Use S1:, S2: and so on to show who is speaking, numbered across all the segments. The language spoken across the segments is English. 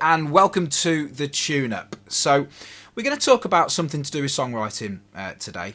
S1: and welcome to the tune-up. So we're going to talk about something to do with songwriting today,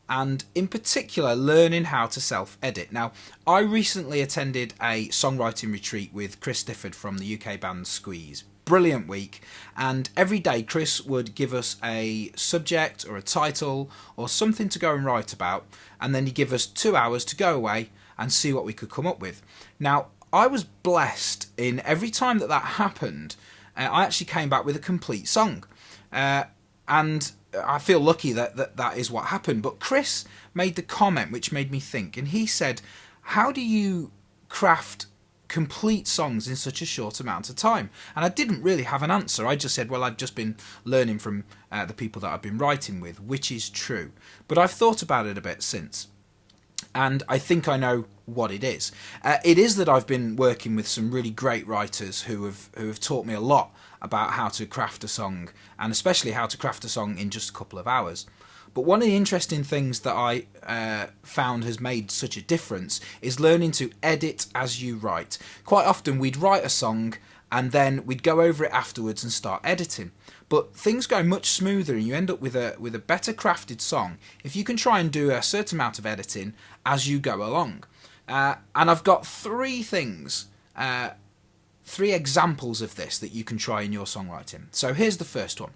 S1: and in particular learning how to self-edit. Now, I recently attended a songwriting retreat with Chris Difford from the UK band Squeeze. Brilliant week, and every day Chris would give us a subject or a title or something to go and write about, and then he'd give us 2 hours to go away and see what we could come up with. Now, I was blessed in every time that happened. I actually came back with a complete song, and I feel lucky that is what happened. But Chris made the comment which made me think, and he said, how do you craft complete songs in such a short amount of time? And I didn't really have an answer. I just said, well, I've just been learning from the people that I've been writing with, which is true. But I've thought about it a bit since, and I think I know what it is. It is that I've been working with some really great writers who have taught me a lot about how to craft a song, and especially how to craft a song in just a couple of hours. But one of the interesting things that I found has made such a difference is learning to edit as you write. Quite often we'd write a song and then we'd go over it afterwards and start editing. But things go much smoother and you end up with a better crafted song if you can try and do a certain amount of editing as you go along. And I've got three examples of this that you can try in your songwriting. So here's the first one.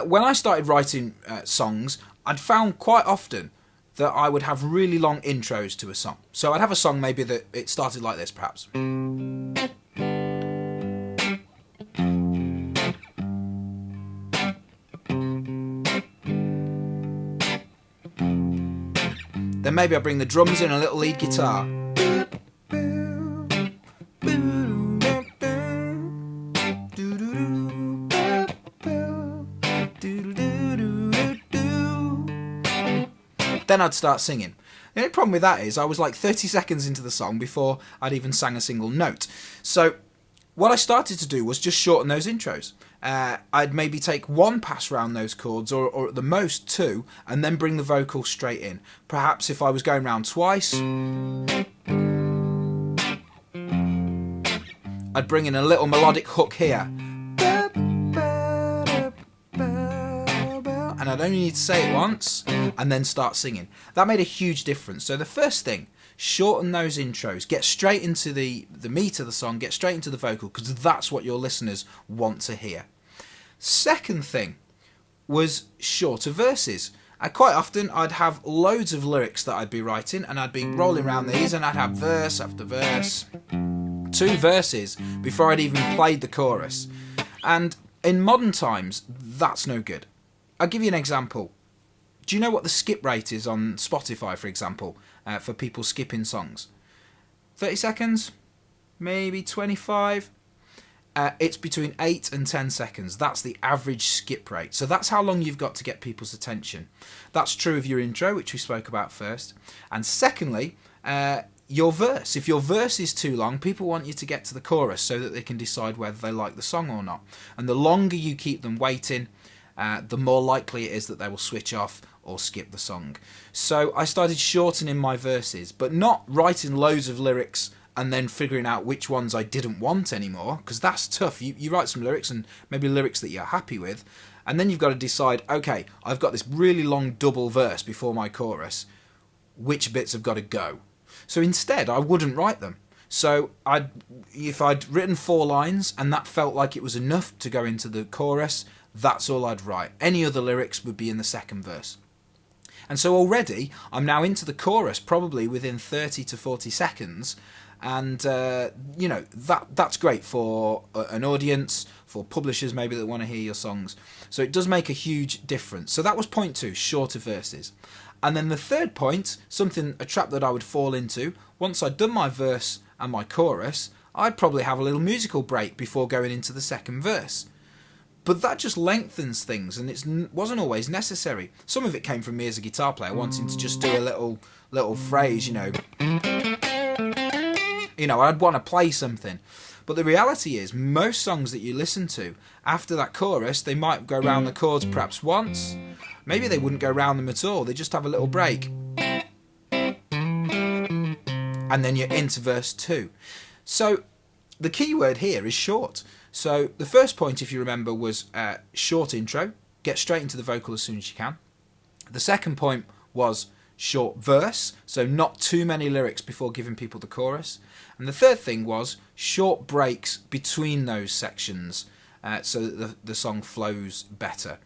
S1: When I started writing songs, I'd found quite often that I would have really long intros to a song. So I'd have a song maybe that it started like this, perhaps. Then maybe I bring the drums in, a little lead guitar. Then I'd start singing. The only problem with that is I was like 30 seconds into the song before I'd even sang a single note. So what I started to do was just shorten those intros. I'd maybe take one pass round those chords, or at the most two, and then bring the vocal straight in. Perhaps if I was going round twice, I'd bring in a little melodic hook here. And I'd only need to say it once and then start singing. That made a huge difference. So the first thing, shorten those intros, get straight into the meat of the song, get straight into the vocal, because that's what your listeners want to hear. Second thing was shorter verses. Quite often I'd have loads of lyrics that I'd be writing, and I'd be rolling around these, and I'd have verse after verse, 2 verses before I'd even played the chorus. And in modern times, that's no good. I'll give you an example. Do you know what the skip rate is on Spotify, for example, for people skipping songs? 30 seconds? Maybe 25? It's between 8 and 10 seconds. That's the average skip rate. So that's how long you've got to get people's attention. That's true of your intro, which we spoke about first. And secondly, your verse. If your verse is too long, people want you to get to the chorus so that they can decide whether they like the song or not. And the longer you keep them waiting, the more likely it is that they will switch off or skip the song. So I started shortening my verses, but not writing loads of lyrics and then figuring out which ones I didn't want anymore, because that's tough. You write some lyrics, and maybe lyrics that you're happy with, and then you've got to decide, okay, I've got this really long double verse before my chorus, which bits have got to go? So instead, I wouldn't write them. So if I'd written 4 lines and that felt like it was enough to go into the chorus, that's all I'd write. Any other lyrics would be in the second verse. And so already I'm now into the chorus, probably within 30 to 40 seconds. And, that's great for an audience, for publishers maybe that want to hear your songs. So it does make a huge difference. So that was point 2, shorter verses. And then the third point, a trap that I would fall into, once I'd done my verse and my chorus, I'd probably have a little musical break before going into the second verse. But that just lengthens things, and it wasn't always necessary. Some of it came from me as a guitar player, wanting to just do a little phrase, I'd want to play something. But the reality is, most songs that you listen to, after that chorus, they might go round the chords perhaps once. Maybe they wouldn't go round them at all. They just have a little break. And then you're into verse 2. So the key word here is short. So the first point, if you remember, was short intro. Get straight into the vocal as soon as you can. The second point was short verse, so not too many lyrics before giving people the chorus. And the third thing was short breaks between those sections, so that the song flows better.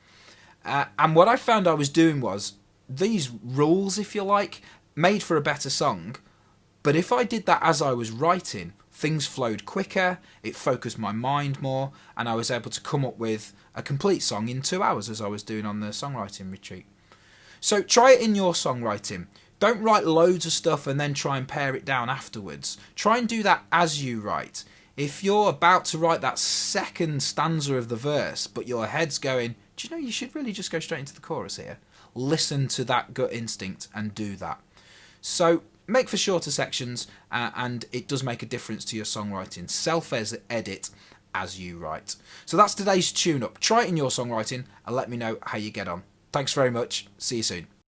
S1: And what I found I was doing was, these rules, if you like, made for a better song, but if I did that as I was writing, things flowed quicker, it focused my mind more, and I was able to come up with a complete song in 2 hours, as I was doing on the songwriting retreat. So try it in your songwriting. Don't write loads of stuff and then try and pare it down afterwards. Try and do that as you write. If you're about to write that second stanza of the verse, but your head's going, do you know, you should really just go straight into the chorus here. Listen to that gut instinct and do that. So make for shorter sections, and it does make a difference to your songwriting. Self-edit as you write. So that's today's tune-up. Try it in your songwriting and let me know how you get on. Thanks very much. See you soon.